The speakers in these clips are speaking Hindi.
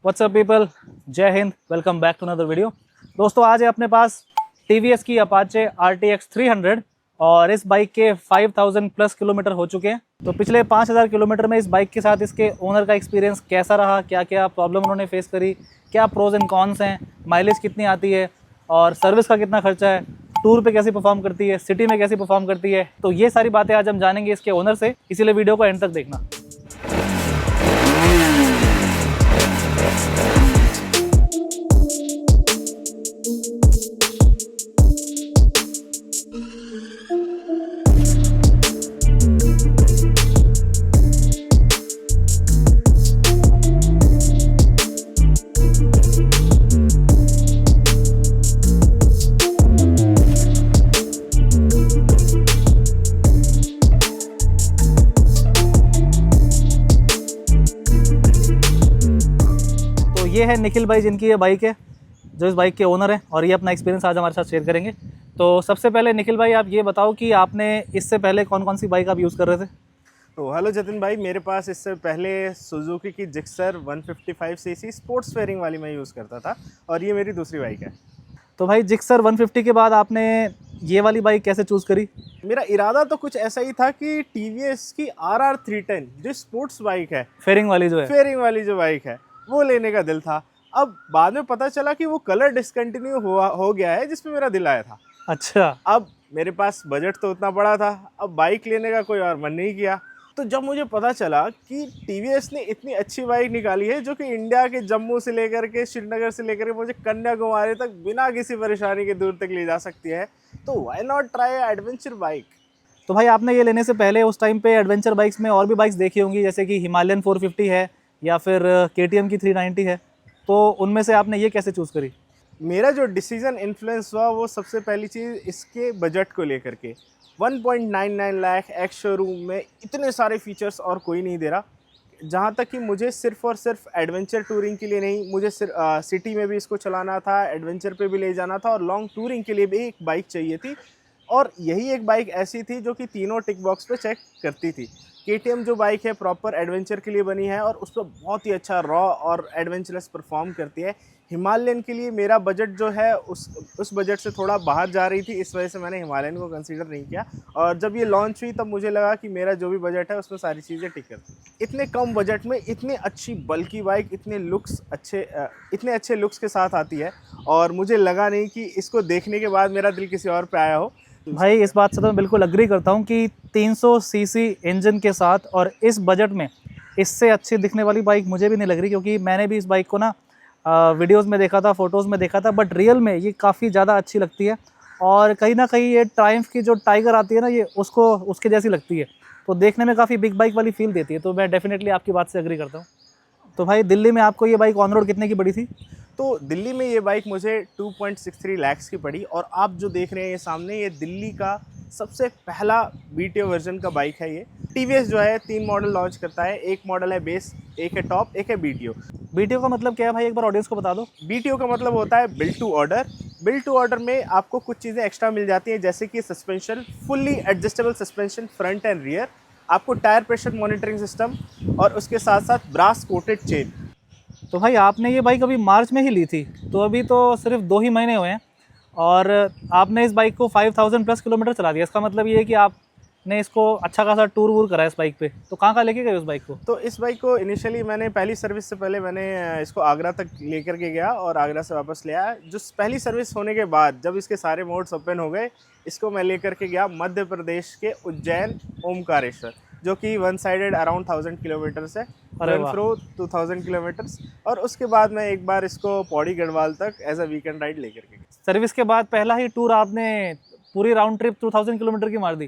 व्हाट्सअप पीपल, जय हिंद, welcome back to another video. दोस्तों आज है अपने पास TVS की अपाचे RTX 300 और इस बाइक के 5000 प्लस किलोमीटर हो चुके हैं। तो पिछले 5000 किलोमीटर में इस बाइक के साथ इसके ओनर का एक्सपीरियंस कैसा रहा, क्या क्या प्रॉब्लम उन्होंने फेस करी, क्या प्रोज एंड कॉन्स हैं, माइलेज कितनी आती है और सर्विस का कितना खर्चा है, टूर पे कैसे परफॉर्म करती है, सिटी में कैसे परफॉर्म करती है, तो ये सारी बातें आज हम जानेंगे इसके ओनर से, इसीलिए वीडियो को एंड तक देखना। ये है निखिल भाई, जिनकी ये बाइक है, जो इस बाइक के ओनर हैं और ये अपना एक्सपीरियंस आज हमारे साथ शेयर करेंगे। तो सबसे पहले निखिल भाई आप ये बताओ कि आपने इससे पहले कौन कौन सी बाइक आप यूज़ कर रहे थे? तो हेलो जतिन भाई, मेरे पास इससे पहले सुजुकी की जिक्सर 155 सीसी स्पोर्ट्स फेयरिंग वाली मैं यूज़ करता था और ये मेरी दूसरी बाइक है। तो भाई जिक्सर 150 के बाद आपने ये वाली बाइक कैसे चूज़ करी? मेरा इरादा तो कुछ ऐसा ही था कि TVS की RR 310 जो स्पोर्ट्स बाइक है, फेयरिंग वाली जो है, फेयरिंग वाली जो बाइक है, वो लेने का दिल था। अब बाद में पता चला कि वो कलर डिसकंटिन्यू हो गया है जिसमें मेरा दिल आया था। अच्छा। अब मेरे पास बजट तो उतना बड़ा था, अब बाइक लेने का कोई और मन नहीं किया। तो जब मुझे पता चला कि TVS ने इतनी अच्छी बाइक निकाली है जो कि इंडिया के जम्मू से लेकर के श्रीनगर से लेकर के मुझे कन्याकुमारी तक बिना किसी परेशानी के दूर तक ले जा सकती है, तो why not try adventure bike. तो भाई आपने ये लेने से पहले उस टाइम पे एडवेंचर बाइक्स में और भी बाइक्स देखी होंगी, जैसे कि हिमालयन 450 है या फिर KTM की 390 है, तो उनमें से आपने ये कैसे चूज़ करी? मेरा जो डिसीजन इन्फ्लुएंस हुआ वो सबसे पहली चीज़ इसके बजट को लेकर के 1.99 लाख एक्स शोरूम में इतने सारे फीचर्स और कोई नहीं दे रहा। जहाँ तक कि मुझे सिर्फ़ और सिर्फ एडवेंचर टूरिंग के लिए नहीं, मुझे सिटी में भी इसको चलाना था, एडवेंचर पे भी ले जाना था और लॉन्ग टूरिंग के लिए भी एक बाइक चाहिए थी। और यही एक बाइक ऐसी थी जो कि तीनों टिक बॉक्स पे चेक करती थी। KTM जो बाइक है प्रॉपर एडवेंचर के लिए बनी है और उस पर बहुत ही अच्छा रॉ और एडवेंचरस परफॉर्म करती है। हिमालयन के लिए मेरा बजट जो है उस बजट से थोड़ा बाहर जा रही थी, इस वजह से मैंने हिमालयन को कंसीडर नहीं किया। और जब ये लॉन्च हुई तब मुझे लगा कि मेरा जो भी बजट है उसमें सारी चीज़ें टिक करती हैं। इतने कम बजट में इतनी अच्छी बल्कि बाइक इतने अच्छे लुक्स के साथ आती है और मुझे लगा नहीं कि इसको देखने के बाद मेरा दिल किसी और पे आया हो। भाई इस बात से तो मैं बिल्कुल अग्री करता हूँ कि 300 सीसी इंजन के साथ और इस बजट में इससे अच्छी दिखने वाली बाइक मुझे भी नहीं लग रही, क्योंकि मैंने भी इस बाइक को ना वीडियोस में देखा था, फ़ोटोज़ में देखा था, बट रियल में ये काफ़ी ज़्यादा अच्छी लगती है। और कहीं ना कहीं ये ट्रायम्फ की जो टाइगर आती है ना, ये उसके जैसी लगती है, तो देखने में काफ़ी बिग बाइक वाली फील देती है। तो मैं डेफिनेटली आपकी बात से अग्री करता हूँ। तो भाई दिल्ली में आपको ये बाइक ऑन रोड कितने की पड़ी थी? तो दिल्ली में ये बाइक मुझे 2.63 लाख की पड़ी और आप जो देख रहे हैं ये सामने, ये दिल्ली का सबसे पहला BTO वर्जन का बाइक है। ये TVS जो है 3 मॉडल लॉन्च करता है, एक मॉडल है बेस, एक है टॉप, एक है BTO। BTO का मतलब क्या है भाई, एक बार ऑडियंस को बता दो। BTO का मतलब होता है build to order. Build to order में आपको कुछ चीज़ें एक्स्ट्रा मिल जाती हैं, जैसे कि suspension, fully adjustable suspension front end rear, आपको टायर प्रेशर मॉनिटरिंग सिस्टम और उसके साथ साथ ब्रास कोटेड चेन। तो भाई आपने ये बाइक अभी मार्च में ही ली थी, तो अभी तो सिर्फ 2 ही महीने हुए हैं और आपने इस बाइक को 5000 प्लस किलोमीटर चला दिया। इसका मतलब ये है कि आपने इसको अच्छा खासा टूर वूर करा है इस बाइक पे। तो कहाँ लेके गए उस बाइक को? तो इस बाइक को इनिशियली मैंने पहली सर्विस से पहले मैंने इसको आगरा तक लेकर के गया और आगरा से वापस ले आया। जो पहली सर्विस होने के बाद जब इसके सारे मोड्स ओपन हो गए, इसको मैं लेकर के गया मध्य प्रदेश के उज्जैन ओमकारेश्वर, जो कि वन साइडेड अराउंड 1000 किलोमीटर्स है, फ्रो 2000 किलोमीटर्स। और उसके बाद मैं एक बार इसको पौड़ी गढ़वाल तक एज अ वीकेंड राइड लेकर के गया। सर्विस के बाद पहला ही टूर आपने पूरी राउंड ट्रिप 2000 किलोमीटर की मार दी।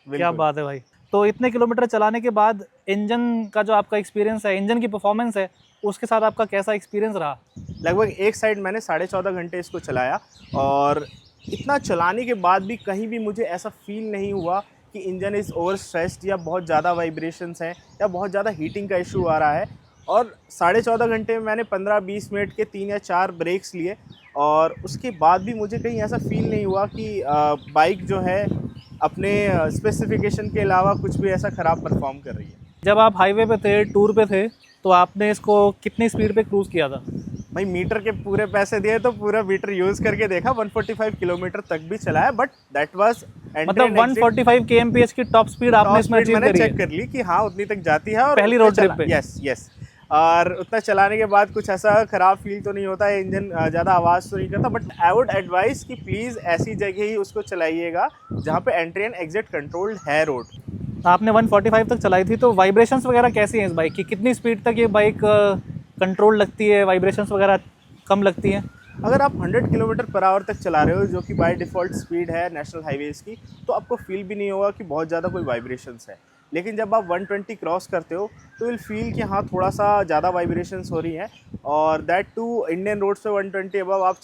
क्या बात है भाई। तो इतने किलोमीटर चलाने के बाद इंजन का जो आपका एक्सपीरियंस है, इंजन की परफॉर्मेंस है, उसके साथ आपका कैसा एक्सपीरियंस रहा? लगभग एक साइड मैंने 14.5 घंटे इसको चलाया और इतना चलाने के बाद भी कहीं भी मुझे ऐसा फील नहीं हुआ कि इंजन इज़ ओवर स्ट्रेस्ड या बहुत ज़्यादा वाइब्रेशंस हैं या बहुत ज़्यादा हीटिंग का इशू आ रहा है। और 14.5 घंटे में मैंने 15-20 मिनट के 3 या 4 ब्रेक्स लिए और उसके बाद भी मुझे कहीं ऐसा फील नहीं हुआ कि बाइक जो है अपने स्पेसिफिकेशन के अलावा कुछ भी ऐसा ख़राब परफॉर्म कर रही है। जब आप हाईवे पे थे, टूर पे थे, तो आपने इसको कितनी स्पीड पे क्रूज़ किया था? भाई मीटर के पूरे पैसे दिए तो पूरा मीटर यूज़ करके देखा, 145 किलोमीटर तक भी चलाया, बट दैट वाज मतलब 145 kmph की टॉप स्पीड आपने इसमें अचीव मैंने करी चेक है कर ली कि हाँ उतनी तक जाती है। और पहली रोड ट्रिप पे? Yes yes. और उतना चलाने के बाद कुछ ऐसा ख़राब फील तो नहीं होता है, इंजन ज़्यादा आवाज़ तो नहीं करता, बट आई वुड एडवाइस कि प्लीज़ ऐसी जगह ही उसको चलाइएगा जहाँ पे एंट्री एंड एग्जिट कंट्रोल्ड है रोड। आपने 145 तक चलाई थी, तो वाइब्रेशंस वगैरह कैसी हैं इस बाइक की? कितनी स्पीड तक ये बाइक कंट्रोल लगती है, वाइब्रेशंस वगैरह कम लगती हैं? अगर आप 100 किलोमीटर पर आवर तक चला रहे हो, जो कि बाय डिफ़ॉल्ट स्पीड है नेशनल हाईवेज़ की, तो आपको फील भी नहीं होगा कि बहुत ज़्यादा कोई वाइब्रेशंस है। लेकिन जब आप 120 क्रॉस करते हो तो विल फील कि हाँ थोड़ा सा ज़्यादा वाइब्रेशंस हो रही हैं, और दैट टू इंडियन रोड्स पे 120 अबव आप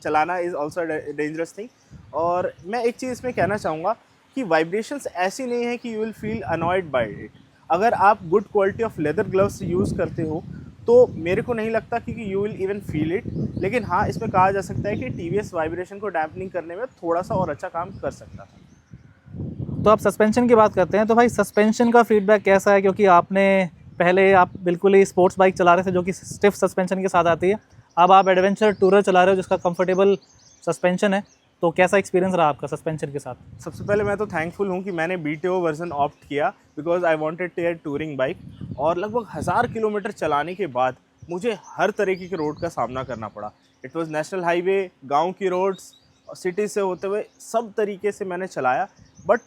चलाना इज़ ऑल्सो डेंजरस थिंग। और मैं एक चीज़ इसमें कहना चाहूँगा कि वाइब्रेशंस ऐसी नहीं है कि you will feel annoyed by it. अगर आप good quality of leather gloves use करते हो तो मेरे को नहीं लगता कि you will even feel it. लेकिन हाँ, इसमें कहा जा सकता है कि टीवीएस वाइब्रेशन को डैम्पनिंग करने में थोड़ा सा और अच्छा काम कर सकता था। तो आप सस्पेंशन की बात करते हैं, तो भाई सस्पेंशन का फीडबैक कैसा है? क्योंकि आपने पहले आप बिल्कुल ही स्पोर्ट्स बाइक चला रहे थे जो कि स्टिफ सस्पेंशन के साथ आती है, अब आप एडवेंचर टूरर चला रहे हो जिसका कंफर्टेबल सस्पेंशन है, तो कैसा एक्सपीरियंस रहा आपका सस्पेंशन के साथ? सबसे पहले मैं तो थैंकफुल हूँ कि मैंने BTO वर्जन ऑप्ट किया, because I wanted to get touring bike. और लगभग 1000 किलोमीटर चलाने के बाद मुझे हर तरीके के रोड का सामना करना पड़ा। इट वाज नेशनल हाईवे, गांव की रोड्स, सिटी से होते हुए सब तरीके से मैंने चलाया। बट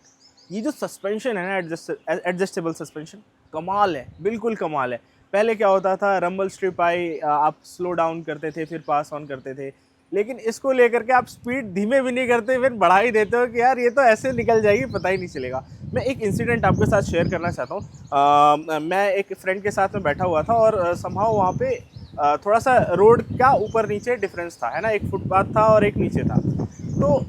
ये जो सस्पेंशन है ना, एडजस्टेबल सस्पेंशन, कमाल है, बिल्कुल कमाल है। पहले क्या होता था, रंबल स्ट्रिप आई, आप स्लो डाउन करते थे फिर पास ऑन करते थे, लेकिन इसको लेकर के आप स्पीड धीमे भी नहीं करते, फिर बढ़ा ही देते हो कि यार ये तो ऐसे निकल जाएगी, पता ही नहीं चलेगा। मैं एक इंसिडेंट आपके साथ शेयर करना चाहता हूँ। मैं एक फ्रेंड के साथ में बैठा हुआ था और समहाउ वहाँ पे थोड़ा सा रोड का ऊपर नीचे डिफरेंस था, है ना, एक फुटपाथ था और एक नीचे था। तो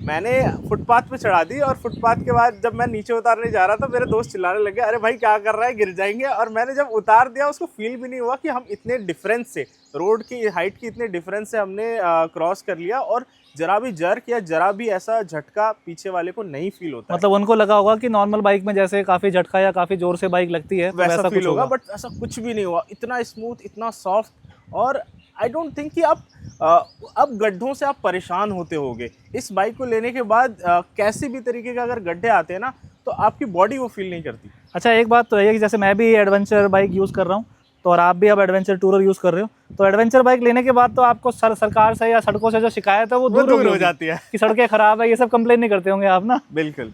मैंने फुटपाथ पे चढ़ा दी, और फुटपाथ के बाद जब मैं नीचे उतारने जा रहा था मेरे दोस्त चिल्लाने लगे, अरे भाई क्या कर रहा है, गिर जाएंगे। और मैंने जब उतार दिया उसको फील भी नहीं हुआ कि हम इतने डिफरेंस से, रोड की हाइट की इतने डिफरेंस से हमने क्रॉस कर लिया, और जरा भी जर्क या जरा भी ऐसा झटका पीछे वाले को नहीं फील होता। मतलब उनको लगा होगा कि नॉर्मल बाइक में जैसे काफ़ी झटका या काफ़ी ज़ोर से बाइक लगती है, तो वैसा फील कुछ होगा, बट ऐसा कुछ भी नहीं हुआ, इतना स्मूथ, इतना सॉफ्ट। और आई डोंट थिंक कि आप अब गड्ढों से आप परेशान होते होगे। इस बाइक को लेने के बाद कैसे भी तरीके का अगर गड्ढे आते हैं ना, तो आपकी बॉडी वो फील नहीं करती। अच्छा, एक बात तो है कि जैसे मैं भी एडवेंचर बाइक यूज़ कर रहा हूँ, तो और आप भी अब एडवेंचर टूरर यूज़ कर रहे हो, तो एडवेंचर बाइक लेने के बाद तो आपको सरकार से या सड़कों से जो शिकायत है वो दूर हो जाती है कि सड़कें ख़राब है, ये सब कंप्लेन नहीं करते होंगे आप ना? बिल्कुल।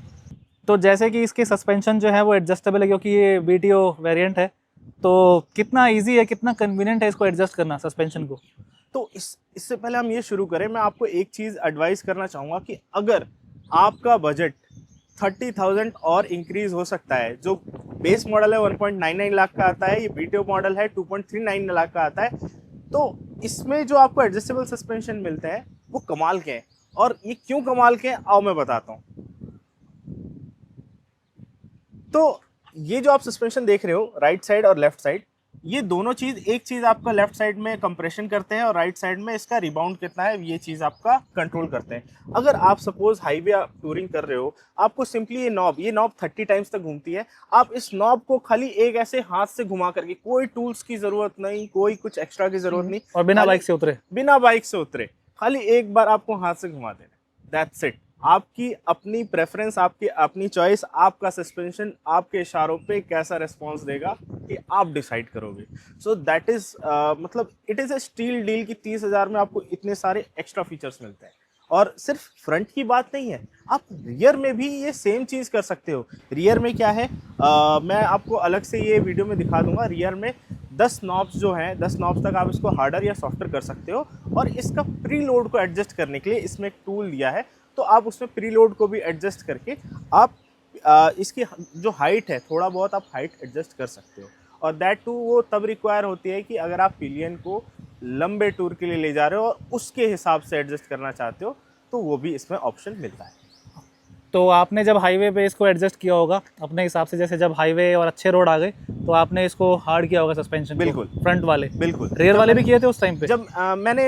तो जैसे कि इसकी सस्पेंशन जो है वो एडजस्टेबल है, क्योंकि ये BTO वेरिएंट है, तो कितना ईजी है, कितना कन्वीनियंट है इसको एडजस्ट करना सस्पेंशन को? तो इससे पहले हम ये शुरू करें, मैं आपको एक चीज़ एडवाइस करना चाहूँगा कि अगर आपका बजट 30,000 और इंक्रीज़ हो सकता है, जो बेस मॉडल है 1.99 लाख का आता है, ये BTO मॉडल है 2.39 लाख का आता है, तो इसमें जो आपको एडजस्टेबल सस्पेंशन मिलते हैं वो कमाल के हैं। और ये क्यों कमाल के हैं आओ मैं बताता हूँ। तो ये जो आप सस्पेंशन देख रहे हो, राइट साइड और लेफ्ट साइड, ये दोनों चीज़, एक चीज़ आपका लेफ्ट साइड में कंप्रेशन करते हैं और राइट साइड में इसका रिबाउंड कितना है ये चीज़ आपका कंट्रोल करते हैं। अगर आप सपोज हाईवे टूरिंग कर रहे हो, आपको सिंपली ये नॉब 30 टाइम्स तक घूमती है, आप इस नॉब को खाली एक ऐसे हाथ से घुमा करके, कोई टूल्स की ज़रूरत नहीं, कोई कुछ एक्स्ट्रा की ज़रूरत नहीं, और बिना बाइक से उतरे खाली एक बार आपको हाथ से घुमा देना, दैट्स इट। आपकी अपनी प्रेफरेंस, आपकी अपनी चॉइस, आपका सस्पेंशन आपके इशारों पे कैसा रिस्पॉन्स देगा कि आप डिसाइड करोगे। सो दैट इज़ मतलब it is a steal deal कि 30,000 में आपको इतने सारे एक्स्ट्रा फीचर्स मिलते हैं। और सिर्फ फ्रंट की बात नहीं है, आप रियर में भी ये सेम चीज़ कर सकते हो। रियर में क्या है, मैं आपको अलग से ये वीडियो में दिखा दूंगा। रियर में 10 नॉब्स जो हैं, 10 नॉब्स तक आप इसको हार्डर या सॉफ्टर कर सकते हो। और इसका प्री लोड को एडजस्ट करने के लिए इसमें एक टूल दिया है, तो आप उसमें प्री लोड को भी एडजस्ट करके आप इसकी जो हाइट है, थोड़ा बहुत आप हाइट एडजस्ट कर सकते हो। और दैट टू वो तब रिक्वायर होती है कि अगर आप पिलियन को लंबे टूर के लिए ले जा रहे हो और उसके हिसाब से एडजस्ट करना चाहते हो, तो वो भी इसमें ऑप्शन मिलता है। तो आपने जब हाईवे पे इसको एडजस्ट किया होगा अपने हिसाब से, जैसे जब हाईवे और अच्छे रोड आ गए तो आपने इसको हार्ड किया होगा सस्पेंशन? बिल्कुल। फ्रंट वाले? बिल्कुल। रियर वाले भी किए थे उस टाइम पे? जब मैंने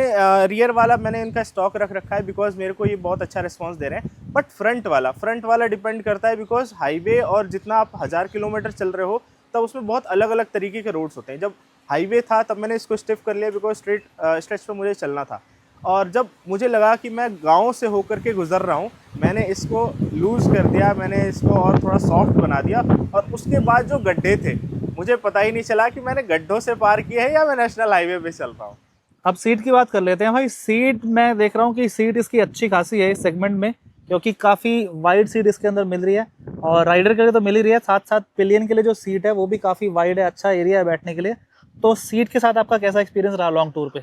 रियर वाला मैंने इनका स्टॉक रख रखा है, बिकॉज मेरे को ये बहुत अच्छा रिस्पॉन्स दे रहे हैं। बट फ्रंट वाला डिपेंड करता है, बिकॉज हाईवे और जितना आप 1000 किलोमीटर चल रहे हो, तब उसमें बहुत अलग अलग तरीके के रोड्स होते हैं। जब हाईवे था तब मैंने इसको स्टिफ कर लिया बिकॉज स्ट्रेच पे मुझे चलना था। और जब मुझे लगा कि मैं गांव से होकर के गुजर रहा हूँ, मैंने इसको लूज़ कर दिया, मैंने इसको और थोड़ा सॉफ्ट बना दिया। और उसके बाद जो गड्ढे थे, मुझे पता ही नहीं चला कि मैंने गड्ढों से पार किए हैं या मैं नेशनल हाईवे पे चल रहा हूँ। अब सीट की बात कर लेते हैं भाई। सीट मैं देख रहा हूँ कि सीट इसकी अच्छी खासी है इस सेगमेंट में, क्योंकि काफ़ी वाइड सीट इसके अंदर मिल रही है और राइडर के लिए तो मिल ही रही है, साथ साथ पिलियन के लिए जो सीट है वो भी काफ़ी वाइड है, अच्छा एरिया है बैठने के लिए। तो सीट के साथ आपका कैसा एक्सपीरियंस रहा लॉन्ग टूर पे?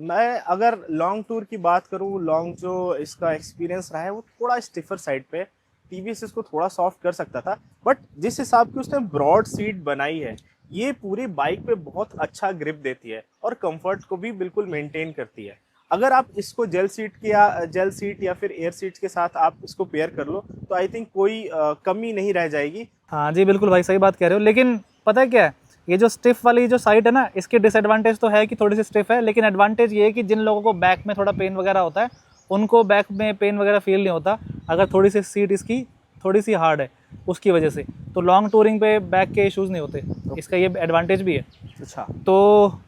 मैं अगर लॉन्ग टूर की बात करूँ, लॉन्ग जो इसका एक्सपीरियंस रहा है वो थोड़ा स्टिफर साइड पे। टीवीएस इसको थोड़ा सॉफ्ट कर सकता था, बट जिस हिसाब की उसने ब्रॉड सीट बनाई है, ये पूरी बाइक पे बहुत अच्छा ग्रिप देती है और कंफर्ट को भी बिल्कुल मेंटेन करती है। अगर आप इसको जेल सीट या फिर एयर सीट के साथ आप इसको पेयर कर लो तो आई थिंक कोई कमी नहीं रह जाएगी। हाँ जी, बिल्कुल भाई, सही बात कह रहे हो। लेकिन पता है क्या है, ये जो स्टिफ वाली जो साइड है ना, इसके डिसएडवांटेज तो है कि थोड़ी सी स्टिफ है, लेकिन एडवांटेज ये है कि जिन लोगों को बैक में थोड़ा पेन वगैरह होता है, उनको बैक में पेन वगैरह फील नहीं होता अगर थोड़ी सी सीट इसकी थोड़ी सी हार्ड है उसकी वजह से। तो लॉन्ग टूरिंग पे बैक के इश्यूज़ नहीं होते, इसका ये एडवांटेज भी है। अच्छा, तो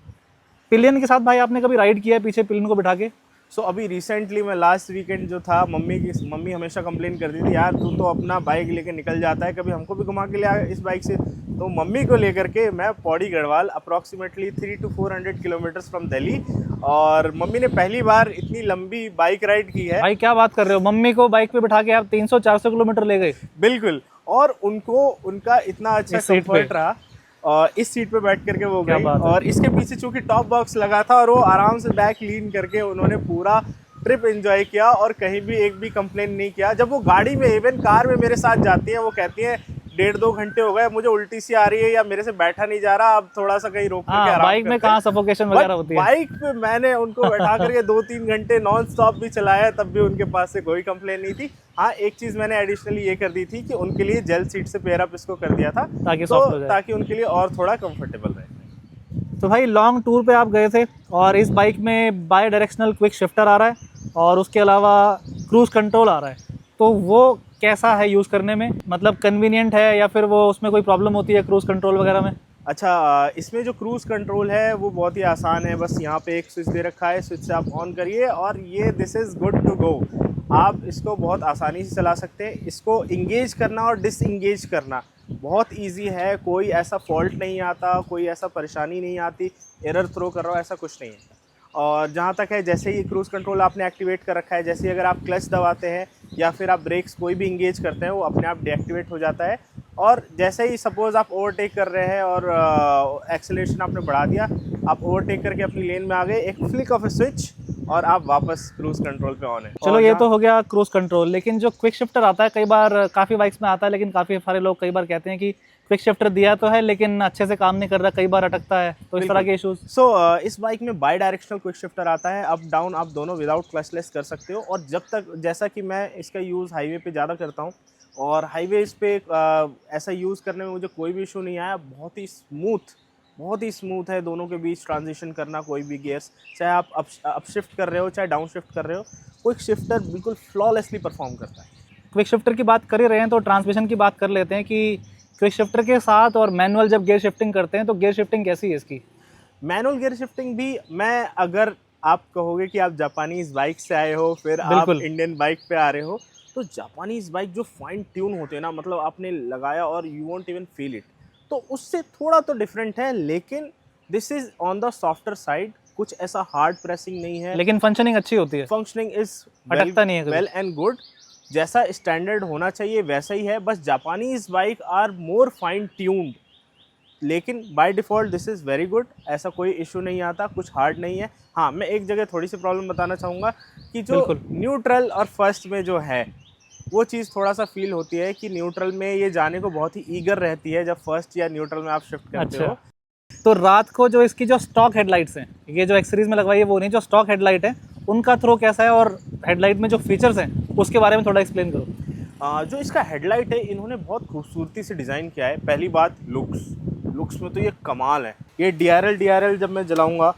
पिलियन के साथ भाई आपने कभी राइड किया है पीछे पिलियन को बिठा के? अभी रिसेंटली मैं लास्ट वीकेंड जो था, मम्मी हमेशा कंप्लेन करती थी, यार तू तो अपना बाइक लेके निकल जाता है, कभी हमको भी घुमा के ले आ इस बाइक से। तो मम्मी को लेकर के मैं Pauri Garhwal approximately 300 to 400 kilometres from Delhi, और मम्मी ने पहली बार इतनी लंबी बाइक राइड की है। भाई क्या बात कर रहे हो, मम्मी को बाइक पे बिठा के आप 300-400 किलोमीटर ले गए? बिल्कुल, और उनको उनका इतना अच्छा कंफर्ट रहा और इस सीट पे बैठ करके वो गई। और इसके पीछे चूंकि टॉप बॉक्स लगा था और वो आराम से बैक लीन करके उन्होंने पूरा ट्रिप एंजॉय किया और कहीं भी एक भी कंप्लेन नहीं किया। जब वो गाड़ी में, इवन कार में मेरे साथ जाती है, वो कहती है 1.5-2 घंटे हो गए, मुझे उल्टी सी आ रही है या मेरे से बैठा नहीं जा रहा, अब थोड़ा सा कहीं रोक करके आराम बाइक में कहाँ सफोकेशन वगैरह होती है। बाइक पे मैंने उनको बैठा करके 2-3 घंटे नॉन स्टॉप भी चलाया, तब भी उनके पास से कोई कंप्लेन नहीं थी। हाँ, एक चीज़ मैंने एडिशनली ये कर दी थी कि उनके लिए जेल सीट से पेयर अप इसको कर दिया था, ताकि उनके लिए और थोड़ा कंफर्टेबल रहे। तो भाई लॉन्ग टूर पे आप गए थे और इस बाइक में बाई डायरेक्शनल क्विक शिफ्टर आ रहा है और उसके अलावा क्रूज़ कंट्रोल आ रहा है, तो वो कैसा है यूज़ करने में? मतलब कन्वीनियंट है या फिर वो उसमें कोई प्रॉब्लम होती है क्रूज़ कंट्रोल वगैरह में? अच्छा, इसमें जो क्रूज़ कंट्रोल है वो बहुत ही आसान है। बस यहाँ पे एक स्विच दे रखा है, स्विच से आप ऑन करिए और ये this is good to go. आप इसको बहुत आसानी से चला सकते हैं। इसको इंगेज करना और डिसएंगेज करना बहुत इजी है, कोई ऐसा फॉल्ट नहीं आता, कोई ऐसा परेशानी नहीं आती, एरर थ्रो कर रहा हो ऐसा कुछ नहीं है। और जहाँ तक है, जैसे ही क्रूज़ कंट्रोल आपने एक्टिवेट कर रखा है, जैसे ही अगर आप क्लच दबाते हैं या फिर आप ब्रेक्स कोई भी इंगेज करते हैं, वो अपने आप डीएक्टिवेट हो जाता है। और जैसे ही सपोज़ आप ओवरटेक कर रहे हैं और एक्सेलरेशन आपने बढ़ा दिया, आप ओवरटेक करके अपनी लेन में आ गए, एक फ्लिक ऑफ ए स्विच और आप वापस क्रूज़ कंट्रोल पे ऑन है। चलो ये तो हो गया क्रूज़ कंट्रोल, लेकिन जो क्विक शिफ्टर आता है, कई बार काफ़ी बाइक्स में आता है, लेकिन काफ़ी सारे लोग कई बार कहते हैं कि क्विक शिफ्टर दिया तो है लेकिन अच्छे से काम नहीं कर रहा, कई बार अटकता है, तो इस तरह के इश्यूज। इस बाइक में बाई डायरेक्शनल क्विक शिफ्टर आता है, अप डाउन आप दोनों विदाउट क्लचलेस कर सकते हो। और जैसा कि मैं इसका यूज़ हाईवे पे ज़्यादा करता हूँ और हाईवेज पे ऐसा यूज़ करने में मुझे कोई भी इशू नहीं आया। बहुत ही स्मूथ है दोनों के बीच ट्रांजिशन करना, कोई भी गियर्स, चाहे आप अप शिफ्ट कर रहे हो चाहे डाउन शिफ्ट कर रहे हो, क्विक शिफ्टर बिल्कुल फ्लॉलेसली परफॉर्म करता है। क्विक शिफ्टर की बात कर ही रहे हैं तो ट्रांसमिशन की बात कर लेते हैं कि क्विक शिफ्टर के साथ और मैनुअल जब गियर शिफ्टिंग करते हैं तो गियर शिफ्टिंग कैसी है इसकी? मैनुअल गियर शिफ्टिंग भी, मैं अगर आप कहोगे कि आप जापानीज़ बाइक से आए हो फिर आप इंडियन बाइक पे आ रहे हो, तो जापानीज़ बाइक जो फाइन ट्यून होते हैं ना, मतलब आपने लगाया और you won't even feel it, तो उससे थोड़ा तो डिफरेंट है, लेकिन this is on the softer side. कुछ ऐसा हार्ड प्रेसिंग नहीं है, लेकिन फंक्शनिंग अच्छी होती है, फंक्शनिंग इज़ अटकता नहीं है, वेल एंड गुड, जैसा स्टैंडर्ड होना चाहिए वैसा ही है। बस Japanese bike are more fine tuned, लेकिन by default this is very good, ऐसा कोई इशू नहीं आता, कुछ हार्ड नहीं है। हाँ, मैं एक जगह थोड़ी सी प्रॉब्लम बताना चाहूँगा कि जो न्यूट्रल और फर्स्ट में जो है वो चीज़ थोड़ा सा फील होती है कि न्यूट्रल में ये जाने को बहुत ही ईगर रहती है जब फर्स्ट या न्यूट्रल में आप शिफ्ट करते हो। तो रात को जो इसकी जो स्टॉक हेडलाइट्स हैं, ये जो एक्स सीरीज़ में लगवाई है वो नहीं, जो स्टॉक हेडलाइट है उनका थ्रो कैसा है और हेडलाइट में जो फीचर्स हैं उसके बारे में थोड़ा एक्सप्लेन करो। जो इसका हेडलाइट है, इन्होंने बहुत खूबसूरती से डिज़ाइन किया है। पहली बात लुक्स में तो ये कमाल है। ये DRL जब मैं जलाऊंगा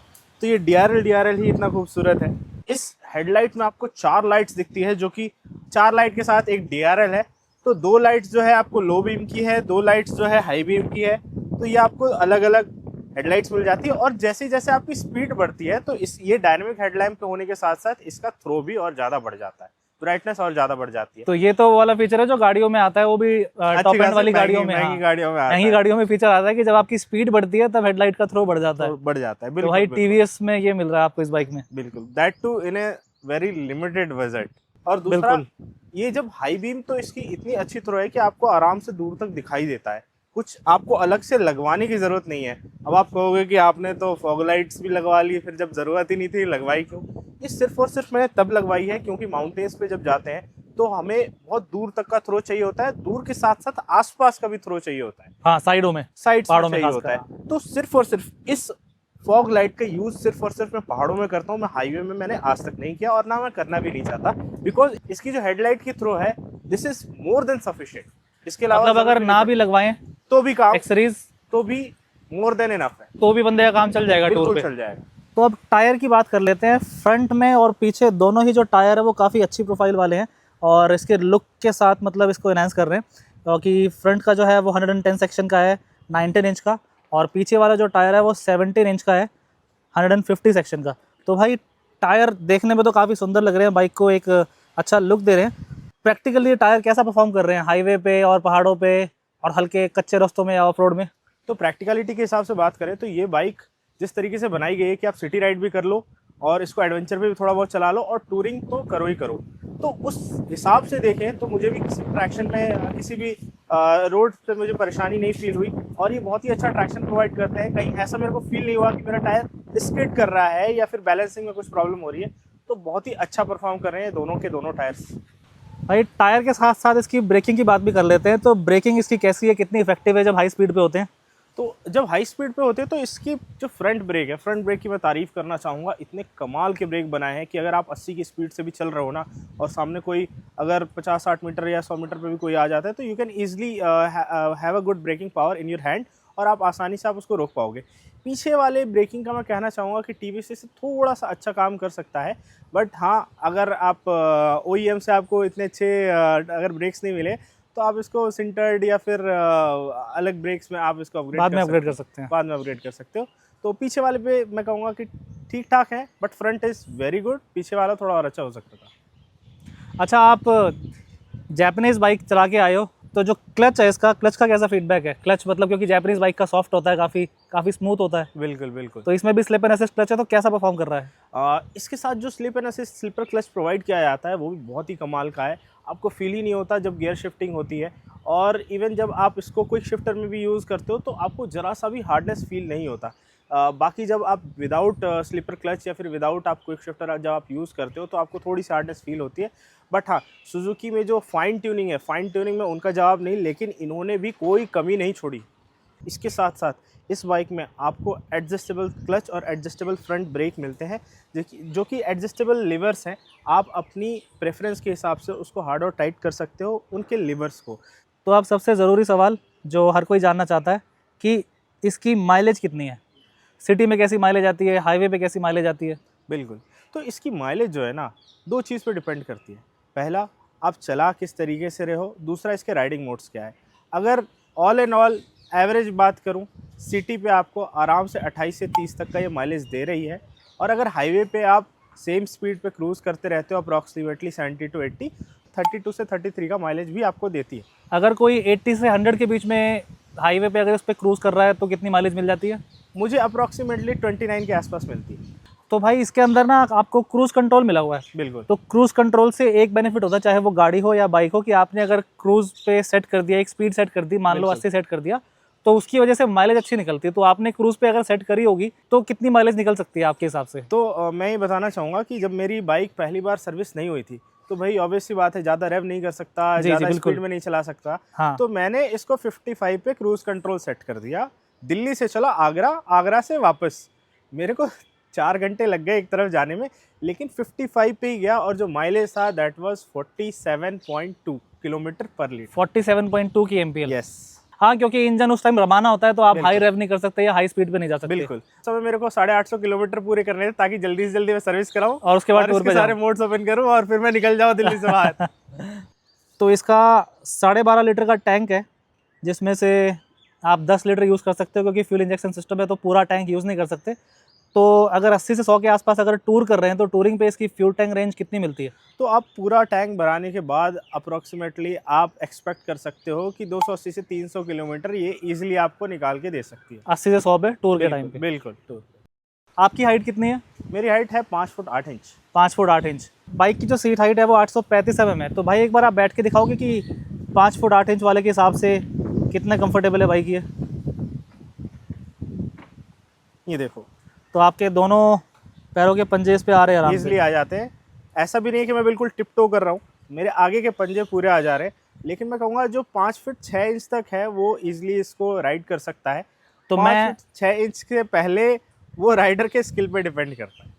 तो ये DRL ही इतना खूबसूरत है। इस हेडलाइट में आपको 4 लाइट्स दिखती है, जो कि 4 लाइट के साथ एक DRL है, तो 2 लाइट्स जो है आपको लो बीम की है, 2 लाइट्स जो है हाई बीम की है। तो ये आपको अलग अलग हेडलाइट्स मिल जाती है। और जैसे जैसे आपकी स्पीड बढ़ती है तो ये डायनेमिक हेडलैम्प होने के साथ साथ इसका थ्रो भी और ज़्यादा बढ़ जाता है, ब्राइटनेस और ज़्यादा बढ़ जाती है। तो ये तो वो वाला फीचर है जो गाड़ियों में आता है, वो भी टॉप एंड वाली गाड़ियों में, महंगी गाड़ियों में आता महंगी है। गाड़ियों में फीचर आता है कि जब आपकी स्पीड बढ़ती है तब हेडलाइट का थ्रो बढ़ जाता है। बढ़ जाता है, तो बिल्कुल। भाई टीवीएस में ये मिल रहा है आपको इस बाइक में। बिल्कुल, that too in a very limited budget. और दूसरा, ये जब हाई बीम तो इसकी इतनी अच्छी थ्रो है कि आपको आराम से दूर तक दिखाई देता है, कुछ आपको अलग से लगवाने की जरूरत नहीं है। अब आप कहोगे कि आपने तो फॉग लाइट्स भी लगवा ली, फिर जब जरूरत ही नहीं थी लगवाई क्यों? ये सिर्फ और सिर्फ मैंने तब लगवाई है क्योंकि माउंटेन्स पे जब जाते हैं तो हमें बहुत दूर तक का थ्रो चाहिए होता है, दूर के साथ साथ आसपास का भी थ्रो चाहिए होता है। हाँ, साइडों में, साइड पहाड़ों में चाहिए खासकर। होता है। तो सिर्फ और सिर्फ इस फॉग लाइट का यूज सिर्फ और सिर्फ मैं पहाड़ों में करता हूँ, मैं हाईवे में मैंने आज तक नहीं किया और ना मैं करना भी नहीं चाहता, बिकॉज इसकी जो हेडलाइट की थ्रो है this is more than sufficient. इसके अलावा मतलब अगर ना भी लगवाएं तो भी काम, एक्सेसरीज तो भी मोर देन इनफ है, तो भी बंदे का काम चल जाएगा टूर बिल्कुल पे। चल जाएगा। तो अब टायर की बात कर लेते हैं। फ्रंट में और पीछे दोनों ही जो टायर है वो काफ़ी अच्छी प्रोफाइल वाले हैं और इसके लुक के साथ मतलब इसको एनहांस कर रहे हैं, क्योंकि फ्रंट का जो है वो 110 सेक्शन का है 19 इंच का, और पीछे वाला जो टायर है वो 17 इंच का है 150 सेक्शन का। तो भाई टायर देखने में तो काफ़ी सुंदर लग रहे हैं, बाइक को एक अच्छा लुक दे रहे हैं। प्रैक्टिकली टायर कैसा परफॉर्म कर रहे हैं हाईवे पे और पहाड़ों पे और हल्के कच्चे रास्तों में या ऑफ रोड में? तो प्रैक्टिकलिटी के हिसाब से बात करें तो ये बाइक जिस तरीके से बनाई गई है कि आप सिटी राइड भी कर लो और इसको एडवेंचर पे भी थोड़ा बहुत चला लो और टूरिंग तो करो ही करो, तो उस हिसाब से देखें तो मुझे भी किसी ट्रैक्शन में किसी भी रोड पे मुझे परेशानी नहीं फील हुई और ये बहुत ही अच्छा ट्रैक्शन प्रोवाइड करते हैं। कहीं ऐसा मेरे को फील नहीं हुआ कि मेरा टायर स्किड कर रहा है या फिर बैलेंसिंग में कुछ प्रॉब्लम हो रही है। तो बहुत ही अच्छा परफॉर्म कर रहे हैं दोनों के दोनों टायर्स। भाई टायर के साथ साथ इसकी ब्रेकिंग की बात भी कर लेते हैं। तो ब्रेकिंग इसकी कैसी है, कितनी इफेक्टिव है जब हाई स्पीड पे होते हैं? तो जब हाई स्पीड पे होते हैं तो इसकी जो फ्रंट ब्रेक है, फ्रंट ब्रेक की मैं तारीफ़ करना चाहूँगा। इतने कमाल के ब्रेक बनाए हैं कि अगर आप 80 की स्पीड से भी चल रहे हो ना और सामने कोई अगर 50-60 मीटर या 100 मीटर पे भी कोई आ जाता है तो you can easily have a good braking power in your hand और आप आसानी से आप उसको रोक पाओगे। पीछे वाले ब्रेकिंग का मैं कहना चाहूँगा कि टीवीएस से थोड़ा सा अच्छा काम कर सकता है, बट हाँ अगर आप OEM से आपको इतने अच्छे अगर ब्रेक्स नहीं मिले तो आप इसको सिंटर्ड या फिर अलग ब्रेक्स में आप इसको बाद में अपग्रेड कर सकते हैं। बाद में अपग्रेड कर सकते हो। तो पीछे वाले पे मैं कहूँगा कि ठीक ठाक है, but front is very good, पीछे वाला थोड़ा और अच्छा हो सकता था। अच्छा, आप जैपनीज़ बाइक चला के आए हो, तो जो क्लच है इसका, क्लच का कैसा फीडबैक है? क्लच मतलब क्योंकि जैपनीज़ बाइक का सॉफ्ट होता है, काफ़ी स्मूथ होता है। बिल्कुल बिल्कुल। तो इसमें भी स्लिप एंड असिस्ट क्लच है, तो कैसा परफॉर्म कर रहा है? इसके साथ जो slip and assist slipper clutch provide किया जाता है वो भी बहुत ही कमाल का है। आपको फील ही नहीं होता जब गियर शिफ्टिंग होती है, और इवन जब आप इसको क्विक शिफ्टर में भी यूज़ करते हो तो आपको ज़रा सा भी हार्डनेस फील नहीं होता। बाकी जब आप विदाउट स्लीपर क्लच या फिर विदाउट आप क्विक शिफ्टर जब आप यूज़ करते हो तो आपको थोड़ी सी हार्डनेस फील होती है। बट हाँ, सुजुकी में जो फाइन ट्यूनिंग है, फाइन ट्यूनिंग में उनका जवाब नहीं, लेकिन इन्होंने भी कोई कमी नहीं छोड़ी। इसके साथ साथ इस बाइक में आपको एडजस्टेबल क्लच और एडजस्टेबल फ्रंट ब्रेक मिलते हैं, जो कि एडजस्टेबल लिवर्स हैं। आप अपनी प्रेफरेंस के हिसाब से उसको हार्ड और टाइट कर सकते हो उनके लिवर्स को। तो अब सबसे ज़रूरी सवाल जो हर कोई जानना चाहता है कि इसकी माइलेज कितनी है? सिटी में कैसी माइलेज आती है, हाईवे पे कैसी माइलेज आती है? बिल्कुल, तो इसकी माइलेज जो है ना, दो चीज़ पे डिपेंड करती है। पहला, आप चला किस तरीके से रहे हो, दूसरा इसके राइडिंग मोड्स क्या है। अगर ऑल एंड ऑल एवरेज बात करूं, सिटी पे आपको आराम से 28 से 30 तक का ये माइलेज दे रही है, और अगर हाईवे पे आप सेम स्पीड पे क्रूज़ करते रहते हो अप्रॉक्सीमेटली 70 टू 80, 32 से 33 का माइलेज भी आपको देती है। अगर कोई 80 से 100 के बीच में हाईवे पे अगर उस पर क्रूज़ कर रहा है तो कितनी माइलेज मिल जाती है? मुझे अप्रॉक्सीमेटली 29 के आसपास मिलती है। तो भाई इसके अंदर ना आपको क्रूज़ कंट्रोल मिला हुआ है। बिल्कुल। तो क्रूज़ कंट्रोल से एक बेनिफिट होता है, चाहे वो गाड़ी हो या बाइक हो, कि आपने अगर क्रूज़ पे सेट कर दिया, एक स्पीड सेट कर दी, मान लो 80 सेट कर दिया, तो उसकी वजह से माइलेज अच्छी निकलती है। तो आपने क्रूज़ पे अगर सेट करी होगी तो कितनी माइलेज निकल सकती है आपके हिसाब से? तो मैं ये बताना चाहूँगा कि जब मेरी बाइक पहली बार सर्विस नहीं हुई थी तो भाई ऑब्वियस सी बात है, ज़्यादा रेव नहीं कर सकता, ज़्यादा स्पीड में नहीं चला सकता। हाँ। तो मैंने इसको 55 पे क्रूज़ कंट्रोल सेट कर दिया। दिल्ली से चला आगरा, आगरा से वापस मेरे को 4 घंटे लग गए एक तरफ जाने में, लेकिन 55 पे ही गया, और जो माइलेज था दैट वाज 47.2 किलोमीटर पर लीटर। 47.2 की एमपीएल। यस। हाँ, क्योंकि इंजन उस टाइम रवाना होता है तो आप हाई रेव नहीं कर सकते या हाई स्पीड पे नहीं जा सकते। बिल्कुल। समय मेरे को 850 किलोमीटर पूरे करने थे ताकि जल्दी से जल्दी मैं सर्विस कराऊं और उसके बाद टूर पे सारे मोड्स ओपन करूं और फिर मैं निकल जाऊं दिल्ली से बाहर। तो इसका 12.5 लीटर का टैंक है, जिसमें से आप 10 लीटर यूज़ कर सकते हो, क्योंकि फ्यूल इंजेक्शन सिस्टम है तो पूरा टैंक यूज़ नहीं कर सकते। तो अगर 80 से 100 के आसपास अगर टूर कर रहे हैं तो टूरिंग पे इसकी फ्यूल टैंक रेंज कितनी मिलती है? तो आप पूरा टैंक भराने के बाद अप्रॉक्सीमेटली आप एक्सपेक्ट कर सकते हो कि 280 से 300 किलोमीटर ये ईजिली आपको निकाल के दे सकती है। 80 से 100 पे टूर के टाइम पे। बिल्कुल टूर। आपकी हाइट कितनी है? मेरी हाइट है 5 foot 8 inch. 5 foot 8 inch. Bike की जो सीट हाइट है वो 835 mm है। तो भाई एक बार आप बैठ के दिखाओगे कि 5 फुट 8 इंच वाले के हिसाब से कितना कंफर्टेबल है बाइक ये? ये देखो, तो आपके दोनों पैरों के पंजे इस पे आ रहे हैं आराम ईजिली से। आ जाते हैं। ऐसा भी नहीं है कि मैं बिल्कुल टिपटो कर रहा हूँ, मेरे आगे के पंजे पूरे आ जा रहे हैं, लेकिन मैं कहूँगा जो 5 फुट 6 इंच तक है वो ईजिली इसको राइड कर सकता है। तो 5 मैं फुट 6 इंच के पहले वो राइडर के स्किल पे डिपेंड करता है।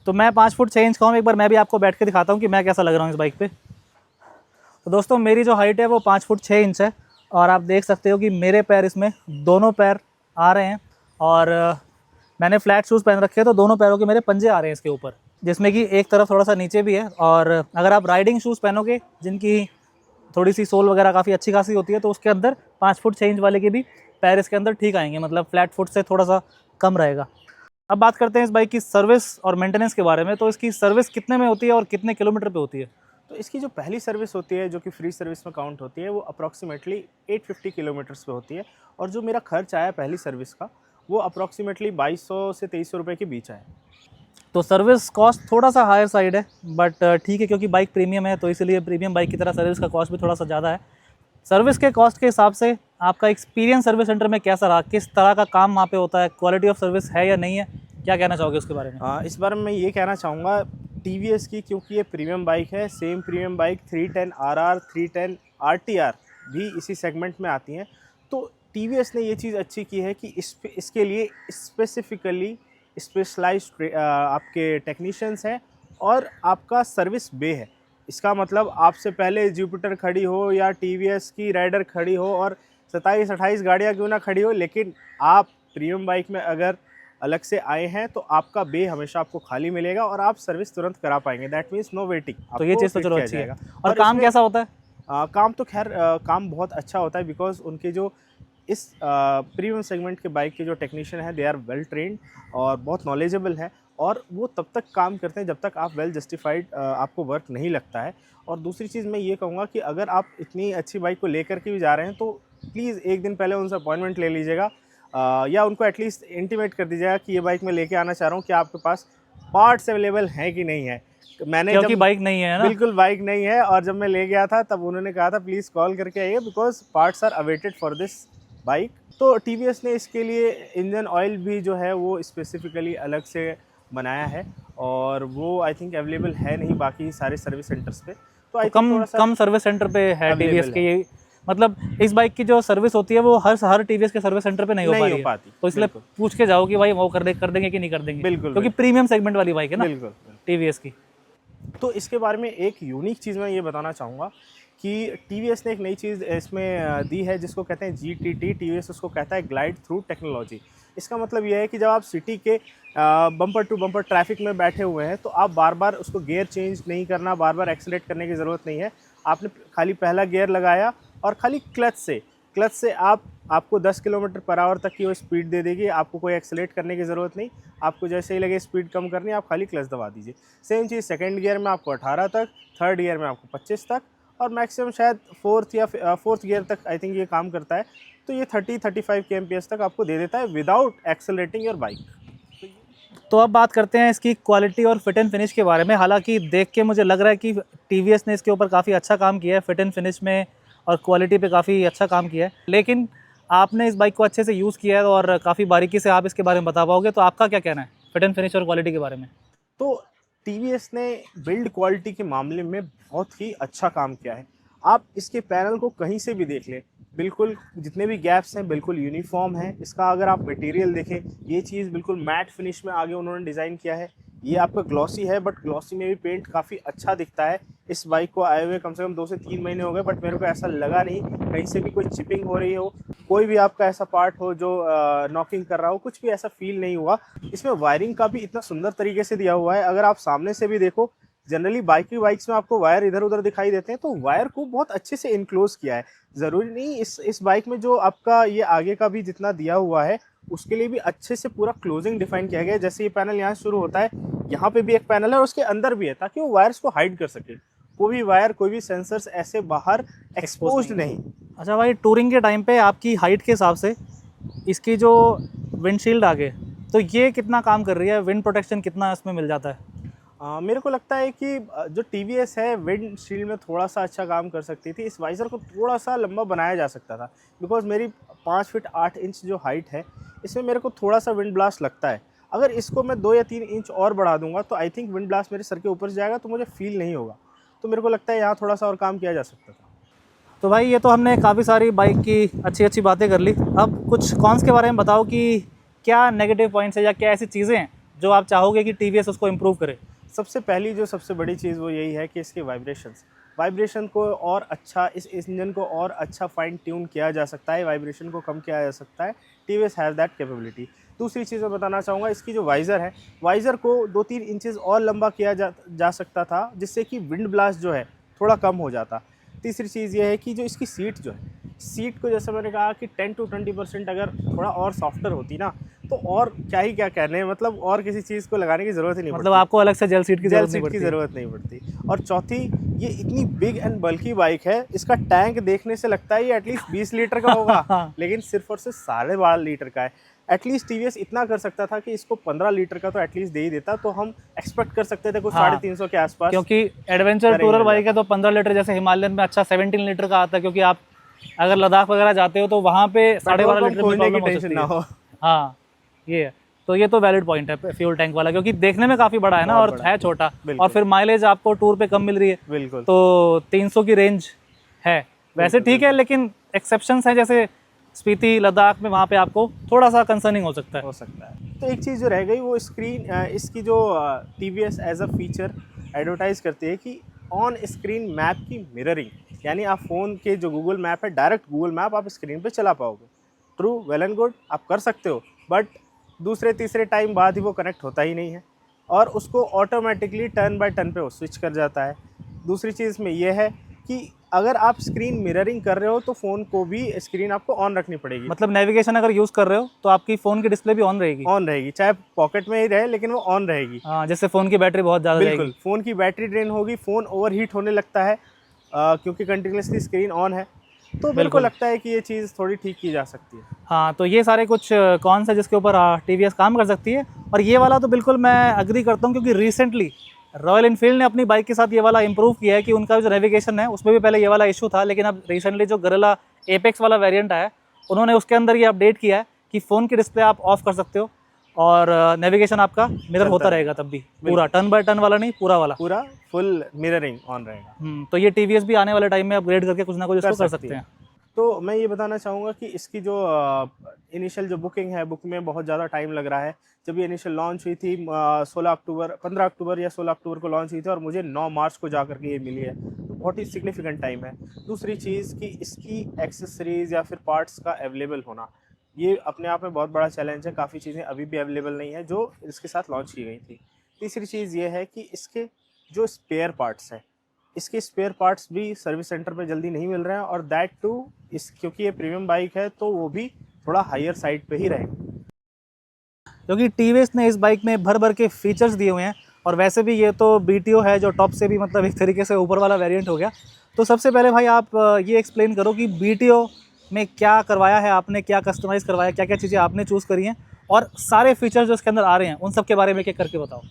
तो मैं 5 फुट 6 इंच का हूँ। एक बार मैं भी आपको बैठ के दिखाता हूँ कि मैं कैसा लग रहा हूँ इस बाइक पे। तो दोस्तों मेरी जो हाइट है वो 5 फुट 6 इंच है, और आप देख सकते हो कि मेरे पैर इसमें दोनों पैर आ रहे हैं, और मैंने फ्लैट शूज़ पहन रखे हैं तो दोनों पैरों के मेरे पंजे आ रहे हैं इसके ऊपर, जिसमें कि एक तरफ थोड़ा सा नीचे भी है। और अगर आप राइडिंग शूज़ पहनोगे जिनकी थोड़ी सी सोल वगैरह काफ़ी अच्छी खासी होती है तो उसके अंदर 5 फुट 6 इंच वाले के भी पैर इसके अंदर ठीक आएंगे, मतलब फ्लैट फुट से थोड़ा सा कम रहेगा। अब बात करते हैं इस बाइक की सर्विस और मेंटेनेंस के बारे में। तो इसकी सर्विस कितने में होती है और कितने किलोमीटर पे होती है? तो इसकी जो पहली सर्विस होती है, जो कि फ्री सर्विस में काउंट होती है, वो अप्रॉक्सीमेटली 850 किलोमीटर्स पे होती है। और जो मेरा खर्च आया पहली सर्विस का, वो अप्रॉक्सीमेटली 2200 से 2300 रुपये के बीच आया। तो सर्विस कॉस्ट थोड़ा सा हायर साइड है, बट ठीक है, क्योंकि बाइक प्रीमियम है तो इसलिए प्रीमियम बाइक की तरह सर्विस का कॉस्ट भी थोड़ा सा ज़्यादा है। सर्विस के कॉस्ट के हिसाब से आपका एक्सपीरियंस सर्विस सेंटर में कैसा रहा? किस तरह का काम वहाँ पे होता है? क्वालिटी ऑफ सर्विस है या नहीं है? क्या कहना चाहोगे उसके बारे में? इस बारे में मैं ये कहना चाहूँगा, TVS की, क्योंकि ये प्रीमियम बाइक है, same premium bike 310 RR 310 RTR भी इसी सेगमेंट में आती हैं। तो TVS ने ये चीज़ अच्छी की है कि इसके लिए स्पेसिफिकली स्पेशलाइज्ड आपके टेक्नीशियंस हैं और आपका सर्विस बे है। इसका मतलब आपसे पहले जुपिटर खड़ी हो या TVS की राइडर खड़ी हो और 27-28 गाड़ियाँ क्यों ना खड़ी हो, लेकिन आप प्रीमियम बाइक में अगर अलग से आए हैं तो आपका बे हमेशा आपको खाली मिलेगा और आप सर्विस तुरंत करा पाएंगे। That means no waiting. तो ये चीज़ तो चलो अच्छी है। और काम कैसा होता है? काम तो खैर काम बहुत अच्छा होता है, बिकॉज उनके जो इस प्रीमियम सेगमेंट के बाइक के जो टेक्नीशियन हैं, दे आर वेल ट्रेंड और बहुत नॉलेजेबल हैं, और वो तब तक काम करते हैं जब तक आप वेल जस्टिफाइड आपको वर्क नहीं लगता है। और दूसरी चीज़ मैं ये कहूँगा कि अगर आप इतनी अच्छी बाइक को लेकर के भी जा रहे हैं तो प्लीज़ एक दिन पहले उनसे अपॉइंटमेंट ले लीजिएगा, या उनको एटलीस्ट इंटीमेट कर दीजिएगा कि ये बाइक मैं लेके आना चाह रहा हूँ, कि आपके पास पार्ट्स अवेलेबल हैं कि नहीं है। मैंने क्योंकि बाइक नहीं है ना? बिल्कुल बाइक नहीं है, और जब मैं ले गया था तब उन्होंने कहा था प्लीज़ कॉल करके आइए, because parts are awaited for this bike. तो TVS ने इसके लिए इंजन ऑयल भी जो है वो स्पेसिफिकली अलग से बनाया है, और वो आई थिंक अवेलेबल है नहीं बाकी सारे सर्विस सेंटर्स पे। तो आई थिंक थोड़ा सा कम सर्विस सेंटर पे है TVS के। ये मतलब इस बाइक की जो सर्विस होती है वो हर TVS के सर्विस सेंटर पे नहीं हो पाती। तो इसलिए पूछ के जाओ कि भाई वो कर देंगे कि नहीं कर देंगे। बिल्कुल, क्योंकि प्रीमियम सेगमेंट वाली बाइक है ना बिल्कुल TVS की। तो इसके बारे में एक यूनिक चीज़ मैं ये बताना चाहूँगा कि TVS ने एक नई चीज़ इसमें दी है जिसको कहते हैं GTT। TVS उसको कहता है ग्लाइड थ्रू टेक्नोलॉजी। इसका मतलब यह है कि जब आप सिटी के बम्पर टू बम्पर ट्रैफिक में बैठे हुए हैं तो आप बार बार उसको गियर चेंज नहीं करना, बार बार एक्सीलरेट करने की ज़रूरत नहीं है। आपने खाली पहला गियर लगाया और खाली क्लच से आपको 10 किलोमीटर पर आवर तक की वो स्पीड दे देगी। आपको कोई एक्सीलरेट करने की ज़रूरत नहीं। आपको जैसे ही लगे स्पीड कम करनी, आप खाली क्लच दबा दीजिए। सेम चीज़ सेकंड गियर में आपको 18 तक, थर्ड गियर में आपको 25 तक, और मैक्सिमम शायद फोर्थ गियर तक आई थिंक ये काम करता है। तो ये 30-35 kmph तक आपको दे देता है विदाउट एक्सेलरेटिंग योर बाइक। तो अब बात करते हैं इसकी क्वालिटी और फिट एंड फिनिश के बारे में। हालांकि देख के मुझे लग रहा है कि TVS ने इसके ऊपर काफ़ी अच्छा काम किया है, फिट एंड फिनिश में और क्वालिटी पे काफ़ी अच्छा काम किया है। लेकिन आपने इस बाइक को अच्छे से यूज़ किया है और काफ़ी बारीकी से आप इसके बारे में बता पाओगे, तो आपका क्या कहना है फिट एंड फिनिश और क्वालिटी के बारे में? तो TVS ने बिल्ड क्वालिटी के मामले में बहुत ही अच्छा काम किया है। आप इसके पैनल को कहीं से भी देख लें, बिल्कुल जितने भी गैप्स हैं बिल्कुल यूनिफॉर्म है। इसका अगर आप मटेरियल देखें, ये चीज़ बिल्कुल मैट फिनिश में आगे उन्होंने डिज़ाइन किया है। ये आपका ग्लॉसी है, बट ग्लॉसी में भी पेंट काफ़ी अच्छा दिखता है। इस बाइक को आए हुए कम से कम 2 से 3 महीने हो गए, बट मेरे को ऐसा लगा नहीं कहीं से भी कोई चिपिंग हो रही हो, कोई भी आपका ऐसा पार्ट हो जो नॉकिंग कर रहा हो, कुछ भी ऐसा फील नहीं हुआ। इसमें वायरिंग का भी इतना सुंदर तरीके से दिया हुआ है। अगर आप सामने से भी देखो, जनरली बाइक्स में आपको वायर इधर उधर दिखाई देते हैं, तो वायर को बहुत अच्छे से इनक्लोज किया है। ज़रूरी नहीं इस बाइक में जो आपका ये आगे का भी जितना दिया हुआ है उसके लिए भी अच्छे से पूरा क्लोजिंग डिफाइन किया गया है। जैसे ये पैनल यहाँ शुरू होता है, यहाँ पे भी एक पैनल है और उसके अंदर भी है, ताकि वो वायर्स को हाइड कर सके। कोई भी वायर, कोई भी सेंसर्स ऐसे बाहर एक्सपोज्ड नहीं। अच्छा भाई, टूरिंग के टाइम पे आपकी हाइट के हिसाब से इसकी जो विंडशील्ड आगे, तो ये कितना काम कर रही है, विंड प्रोटेक्शन कितना इसमें मिल जाता है? मेरे को लगता है कि जो TVS है विंड शील्ड में थोड़ा सा अच्छा काम कर सकती थी। इस वाइज़र को थोड़ा सा लंबा बनाया जा सकता था, बिकॉज मेरी 5 फीट 8 इंच जो हाइट है, इसमें मेरे को थोड़ा सा विंड ब्लास्ट लगता है। अगर इसको मैं 2 या 3 इंच और बढ़ा दूंगा तो आई थिंक विंड ब्लास्ट मेरे सर के ऊपर से जाएगा, तो मुझे फील नहीं होगा। तो मेरे को लगता है यहाँ थोड़ा सा और काम किया जा सकता था। तो भाई ये तो हमने काफ़ी सारी बाइक की अच्छी अच्छी बातें कर ली। अब कुछ कॉन्स के बारे में बताओ कि क्या नेगेटिव पॉइंट्स है या क्या ऐसी चीज़ें हैं जो आप चाहोगे कि TVS उसको इम्प्रूव करे? सबसे पहली जो सबसे बड़ी चीज़ वो यही है कि इसके वाइब्रेशन को और अच्छा, इस इंजन को और अच्छा फाइन ट्यून किया जा सकता है, वाइब्रेशन को कम किया जा सकता है। TVS has that capability. दूसरी चीज़ मैं बताना चाहूँगा, इसकी जो वाइज़र है, वाइज़र को 2-3 इंचेस और लंबा किया जा सकता था, जिससे कि विंड ब्लास्ट जो है थोड़ा कम हो जाता। तीसरी चीज़ ये है कि जो इसकी सीट जो है, सीट को जैसे मैंने कहा कि 10 to 20% अगर थोड़ा और सॉफ्टर होती ना, तो और क्या कहने, मतलब और किसी चीज़ को लगाने की ज़रूरत ही नहीं मतलब आपको अलग से जेल सीट की ज़रूरत नहीं पड़ती। और चौथी, ये इतनी बिग एंड बल्की बाइक है, इसका टैंक देखने से लगता है ये एटलीस्ट 20 लीटर का होगा, लेकिन सिर्फ और सिर्फ 12.5 लीटर का है। एटलीस्ट TVS इतना कर सकता था कि इसको 15 लीटर का तो एटलीस्ट दे ही देता, तो हम एक्सपेक्ट कर सकते थे कुछ 350 के आसपास। क्योंकि एडवेंचर टूरर बाइक है तो 15 लीटर, जैसे हिमालयन में अच्छा 17 लीटर का आता है, क्योंकि आप अगर लद्दाख वगैरह जाते हो तो वहाँ पे 12.5 लीटर में प्रॉब्लम हो सकती है। हाँ, ये है। तो ये तो वैलिड पॉइंट है फ्यूल टैंक वाला, क्योंकि देखने में काफ़ी बड़ा है ना, और है छोटा, और फिर माइलेज आपको टूर पे कम मिल रही है। बिल्कुल। तो 300 की रेंज है वैसे ठीक है, लेकिन एक्सेप्शंस हैं, जैसे स्पीति लद्दाख में, वहाँ पे आपको थोड़ा सा कंसर्निंग हो सकता है। तो एक चीज़ जो रह गई वो स्क्रीन, इसकी जो TVS as a feature advertise करती है कि ऑन स्क्रीन मैप की मिररिंग, यानी आप फ़ोन के जो गूगल मैप है, डायरेक्ट गूगल मैप आप स्क्रीन पे चला पाओगे। ट्रू, वेल एंड गुड, आप कर सकते हो, बट दूसरे तीसरे टाइम बाद ही वो कनेक्ट होता ही नहीं है, और उसको ऑटोमेटिकली टर्न बाय टर्न पे वो स्विच कर जाता है। दूसरी चीज़ में ये है कि अगर आप स्क्रीन मिररिंग कर रहे हो तो फ़ोन को भी स्क्रीन आपको ऑन रखनी पड़ेगी। मतलब नेविगेशन अगर यूज़ कर रहे हो तो आपकी फ़ोन की डिस्प्ले भी ऑन रहेगी, चाहे पॉकेट में ही रहे, लेकिन वो ऑन रहेगी। हाँ, जिससे फ़ोन की बैटरी बहुत ज़्यादा बिल्कुल, फ़ोन की बैटरी ड्रेन होगी, फ़ोन ओवरहीट होने लगता है, क्योंकि कंटिन्यूसली स्क्रीन ऑन है। तो मेरे को लगता है कि ये चीज़ थोड़ी ठीक की जा सकती है। हाँ, तो ये सारे कुछ कौन सा जिसके ऊपर TVS काम कर सकती है। और ये वाला तो बिल्कुल मैं अग्री करता हूँ, क्योंकि रिसेंटली रॉयल इनफील्ड ने अपनी बाइक के साथ ये वाला इंप्रूव किया है कि उनका जो नेविगेशन है उसमें भी पहले ये वाला इशू था, लेकिन अब रिसेंटली जो गरिल्ला एपेक्स वाला वेरिएंट आया, उन्होंने उसके अंदर ये अपडेट किया है कि फ़ोन की डिस्प्ले आप ऑफ कर सकते हो और नेविगेशन आपका मिरर होता रहेगा तब भी, पूरा टर्न बाय टर्न वाला नहीं, पूरा फुल मिररिंग ऑन रहेगा। तो ये TVS भी आने वाले टाइम में अपग्रेड करके कुछ ना कुछ इसको कर सकते हैं। तो मैं ये बताना चाहूँगा कि इसकी जो इनिशियल जो बुकिंग है, बुक में बहुत ज़्यादा टाइम लग रहा है। जब ये इनिशियल लॉन्च हुई थी 15 अक्टूबर या 16 अक्टूबर को लॉन्च हुई थी, और मुझे 9 मार्च को जा करके ये मिली है, तो बहुत ही सिग्निफिकेंट टाइम है। दूसरी चीज़ कि इसकी एक्सेसरीज़ या फिर पार्ट्स का अवेलेबल होना, ये अपने आप में बहुत बड़ा चैलेंज है। काफ़ी चीज़ें अभी भी अवेलेबल नहीं है जो इसके साथ लॉन्च की गई थी। तीसरी चीज़ ये है कि इसके जो स्पेयर पार्ट्स हैं, इसके स्पेयर पार्ट्स भी सर्विस सेंटर पे जल्दी नहीं मिल रहे हैं, और दैट टू क्योंकि ये प्रीमियम बाइक है तो वो भी थोड़ा हायर साइड पे ही रहेंगे। क्योंकि TVS ने इस बाइक में भर भर के फीचर्स दिए हुए हैं, और वैसे भी ये तो BTO है जो टॉप से भी मतलब एक तरीके से ऊपर वाला वेरिएंट हो गया। तो सबसे पहले भाई आप ये एक्सप्लेन करो कि BTO में क्या करवाया है आपने, क्या कस्टमाइज़ करवाया, क्या क्या चीज़ें आपने चूज़ करी हैं, और सारे फीचर्स जो इसके अंदर आ रहे हैं उन सब के बारे में एक करके बताओ।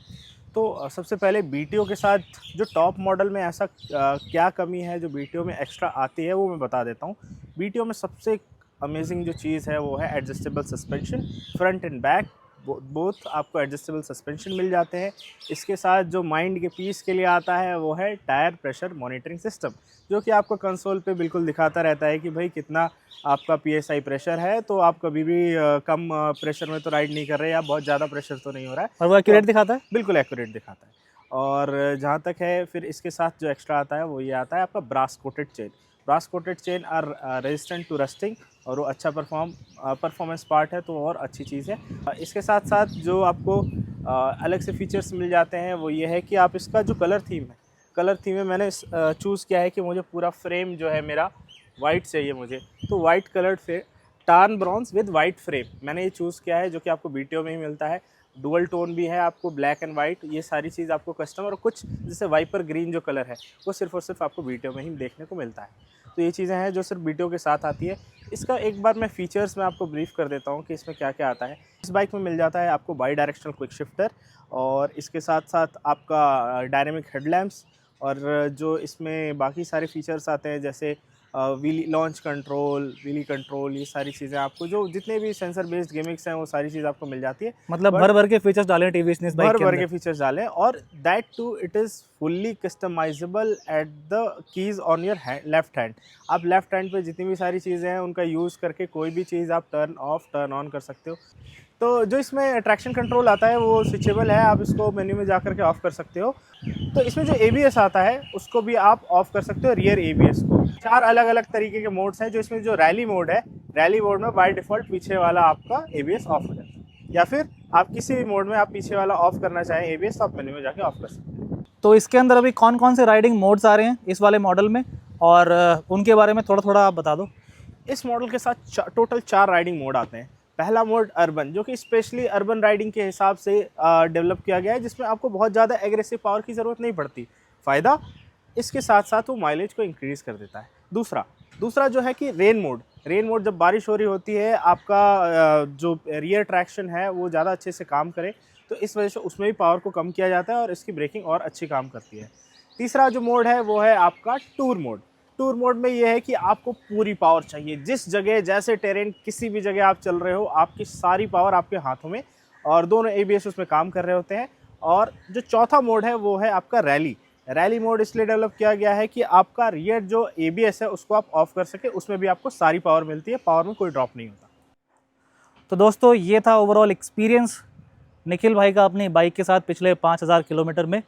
तो सबसे पहले BTO के साथ जो टॉप मॉडल में ऐसा क्या कमी है जो BTO में एक्स्ट्रा आती है वो मैं बता देता हूँ। BTO में सबसे अमेजिंग जो चीज़ है वो है adjustable suspension, front end back both आपको एडजस्टेबल सस्पेंशन मिल जाते हैं। इसके साथ जो माइंड के पीस के लिए आता है वो है टायर प्रेशर मॉनिटरिंग सिस्टम, जो कि आपको कंसोल पे बिल्कुल दिखाता रहता है कि भाई कितना आपका PSI प्रेशर है, तो आप कभी भी कम प्रेशर में तो राइड नहीं कर रहे, या बहुत ज़्यादा प्रेशर तो नहीं हो रहा है, और वो एक्यूरेट दिखाता है, बिल्कुल एक्यूरेट दिखाता है। और जहाँ तक है फिर इसके साथ जो एक्स्ट्रा आता है वो ये आता है आपका brass coated chain. Brass coated chain are resistant to rusting, और वो अच्छा परफॉर्मेंस पार्ट है तो और अच्छी चीज़ है। इसके साथ साथ जो आपको अलग से फीचर्स मिल जाते हैं वो ये है कि आप इसका जो कलर थीम है मैंने चूज़ किया है कि मुझे पूरा फ्रेम जो है मेरा वाइट चाहिए मुझे, तो white coloured turn bronze with white frame मैंने ये चूज़ किया है, जो कि आपको बीटीओ में ही मिलता है। डुअल टोन भी है आपको, ब्लैक एंड वाइट, ये सारी चीज़ आपको कस्टम, और कुछ जैसे वाइपर ग्रीन जो कलर है वो सिर्फ और सिर्फ आपको बीटीओ में ही देखने को मिलता है। तो ये चीज़ें हैं जो सिर्फ बीटीओ के साथ आती है। इसका एक बार मैं फ़ीचर्स में आपको ब्रीफ कर देता हूँ कि इसमें क्या क्या आता है। इस बाइक में मिल जाता है आपको बाई डायरेक्शनल क्विक शिफ्टर, और इसके साथ साथ आपका डायनेमिक हेडलैम्प्स, और जो इसमें बाकी सारे फीचर्स आते हैं जैसे wheelie launch control, wheelie control, ये सारी चीज़ें आपको जो जितने भी सेंसर बेस्ड गेमिक्स हैं वो सारी चीज़ आपको मिल जाती है। मतलब भर भर के फीचर्स डाले हैं टीवीएस ने इस बाइक के भर के अंदर। फीचर्स डालें, और that too it is fully customisable at the keys on your left hand. आप लेफ्ट हैंड पे जितनी भी सारी चीज़ें हैं उनका यूज़ करके कोई भी चीज़ आप टर्न ऑफ टर्न ऑन कर सकते हो। तो जो इसमें ट्रैक्शन कंट्रोल आता है वो स्विचेबल है, आप इसको मेन्यू में जा कर के ऑफ़ कर सकते हो। तो इसमें जो ABS आता है उसको भी आप ऑफ़ कर सकते हो, रियर ABS को। 4 अलग अलग तरीके के मोड्स हैं। जो इसमें जो रैली मोड है, रैली मोड में बाय डिफ़ॉल्ट पीछे वाला आपका ABS ऑफ हो जाता है, या फिर आप किसी भी मोड में आप पीछे वाला ऑफ़ करना चाहें ABS तो आप मेन्यू में जाके ऑफ़ कर सकते हैं। तो इसके अंदर अभी कौन कौन से राइडिंग मोड्स आ रहे हैं इस वाले मॉडल में, और उनके बारे में थोड़ा थोड़ा आप बता दो। इस मॉडल के साथ टोटल 4 राइडिंग मोड आते हैं। पहला मोड अर्बन, जो कि स्पेशली अर्बन राइडिंग के हिसाब से डेवलप किया गया है, जिसमें आपको बहुत ज़्यादा एग्रेसिव पावर की ज़रूरत नहीं पड़ती। फ़ायदा इसके साथ साथ वो माइलेज को इंक्रीज़ कर देता है। दूसरा जो है कि रेन मोड जब बारिश हो रही होती है, आपका जो रियर ट्रैक्शन है वो ज़्यादा अच्छे से काम करे, तो इस वजह से उसमें भी पावर को कम किया जाता है और इसकी ब्रेकिंग और अच्छी काम करती है। तीसरा जो मोड है वो है आपका टूर मोड में ये है कि आपको पूरी पावर चाहिए, जिस जगह जैसे टेरेन किसी भी जगह आप चल रहे हो, आपकी सारी पावर आपके हाथों में, और दोनों ABS उसमें काम कर रहे होते हैं। और जो चौथा मोड है वो है आपका रैली मोड इसलिए डेवलप किया गया है कि आपका रियर जो ABS है उसको आप ऑफ कर सके, उसमें भी आपको सारी पावर मिलती है, पावर में कोई ड्रॉप नहीं होता। तो दोस्तों ये था ओवरऑल एक्सपीरियंस निखिल भाई का अपनी बाइक के साथ पिछले 5000 किलोमीटर में।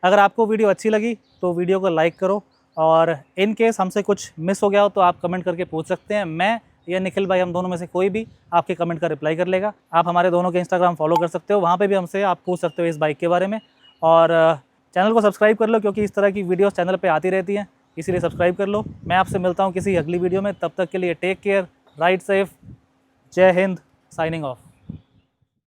अगर आपको वीडियो अच्छी लगी तो वीडियो को लाइक करो, और इन केस हमसे कुछ मिस हो गया हो तो आप कमेंट करके पूछ सकते हैं। मैं या निखिल भाई, हम दोनों में से कोई भी आपके कमेंट का रिप्लाई कर लेगा। आप हमारे दोनों के इंस्टाग्राम फॉलो कर सकते हो, वहाँ पे भी हमसे आप पूछ सकते हो इस बाइक के बारे में। और चैनल को सब्सक्राइब कर लो, क्योंकि इस तरह की वीडियोस चैनल पे आती रहती हैं, इसीलिए सब्सक्राइब कर लो। मैं आपसे मिलता हूँ किसी अगली वीडियो में, तब तक के लिए टेक केयर, राइड सेफ, जय हिंद, साइनिंग ऑफ।